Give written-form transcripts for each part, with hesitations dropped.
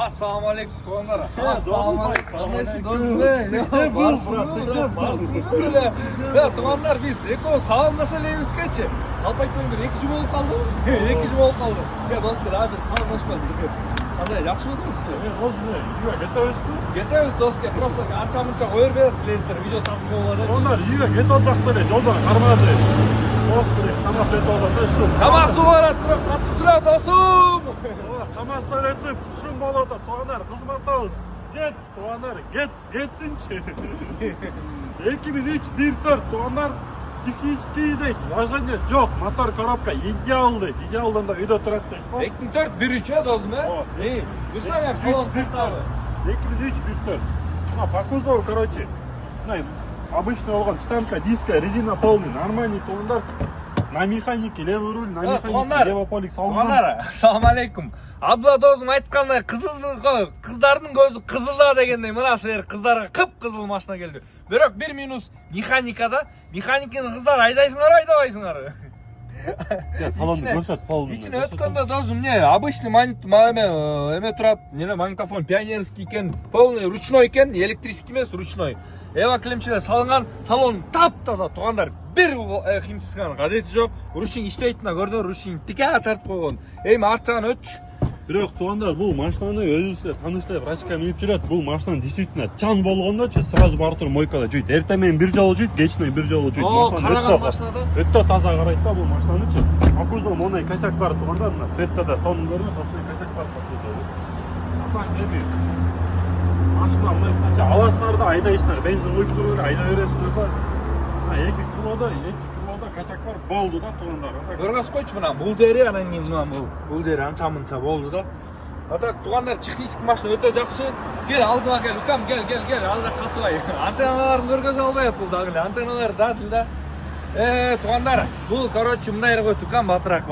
Ассалаумалейкум туугандар. Ассалаумалейкум. Туугандар, биз экөөбүз саламдаша элебизгечи. Алпайкөңдөр 2 жыл болуп калды. 2 жыл болуп калды. Достор, бир саламдашпай бир. Кандай жакшы болдуңузчу? Кетебиз достор. Просто анча-мынча койор берип клиенттер видео тартып болот. Onlar үйгө кетип атак деле жолдон кармады. Камаз өтүп атат шу. Камаз суу барат, бирок катты сүрө досум. Камаздан өтүп шум болуп атат. Туугандар кызматтабыз. Кет, туугандар, кетсинчи. 2003-14 туугандар технический дейт. Важение жок. Мотор коробка идеал дейт. Идеалдан да үйдө турат дейт. 2004-1 досум, Бирсаң салон каттабы. 2003-14. По кузову, короче, обычно болгон титанка, диска, резина полный, нормальный туугандар. На механике левый руль, на механике левополик салынган. Туугандар, ассалаумалейкум. Абдулла досум айткандай кыздардын көзү кызылда дегендей мына силер кыздарга кып-кызыл машина келди. Бирок бир минус механикада. Механиканы кыздар айдайсыңар, айдабайсыңар. Салонду көрсөт, полный. Ичине өткөндө досум обычный эме турат, магнитофон пионерский экен, полный ручной экен, электрический эмес, ручной. Эва килемчелер салынган, салон таптаза туугандар. Бир химчисган кадети жок. Ручник иштейтина көрдүңөр, ручник тике тартып койгон. Эми арт жагын өтчү. Бирок туугандар бул машинаны өзүбүзгө тааныштуу врачка минип жүрөт. Бул машина действительно чан болгондочу сразу бара туруп мойкада жүйт. Эртең менен бир жолу жүйт, кечинен бир жолу жүйт. Караган машинада өтө таза карайт да бул машинанычы. Акузов мондай косяк бар туугандар, мына светта да сонун көрүнөт, ошондой косяк бар акузовдо. Так эми машина мындай аласыңар да айдайсыңар, бензин куюп туруп айдай бересиңер да. 2 килода косяк бар болду да туугандар. Көргөз койчу мына бул жери, анан кийин мына бул жери анча-мынча болду да. Атак туугандар, технический машина өтө жакшы. Кел алдыма кел, укам, кел, ал жакка катыбай. Антенналарын көргөзө албайт бул дагы эле. Антенналар да тилде. Туугандар, бул короче мындай койт, укам, батыраак.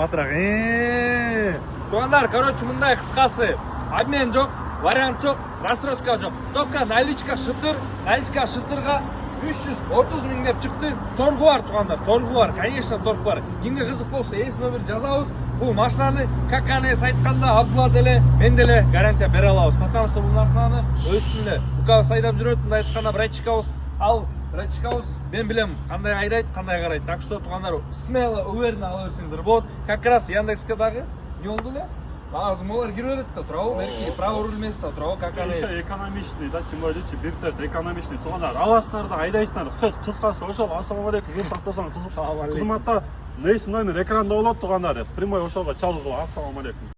Туугандар, короче мындай кыскасы. Обмен жок, вариант жок, рассрочка жок. Только наличка шытырга 330 миң деп чыкты. Торгу бар туугандар, торгу бар. Конечно, торг бар. Кимге кызык болсо, эс номер жазабыз. Бул машинаны как анес айтканда Абдулла деле, мен деле гарантия бере алабыз. Потому что бул нарсаны өстүндө укабыз айдап жүрөт, мындай айтканда врачкабыз, ал врачкабыз мен билем кандай айдайт, кандай карайт. Так что туугандар, смело уверенно ала берсеңиздер болот. Как раз Яндекске дагы не болду эле? Азым олар кире берет да, туурабы? Берки право руль эмес да, туурабы? Как анес. Экономичный да, тем более 1/4 экономичный туугандар. Аласыңар да айдайсыңар. Сөз кыскасы ошол. Ассалаумалейкум. Жол сактасаң кызматта нейс номер экранда болот туугандар. Прямой ошолго чалгыла. Ассалаумалейкум.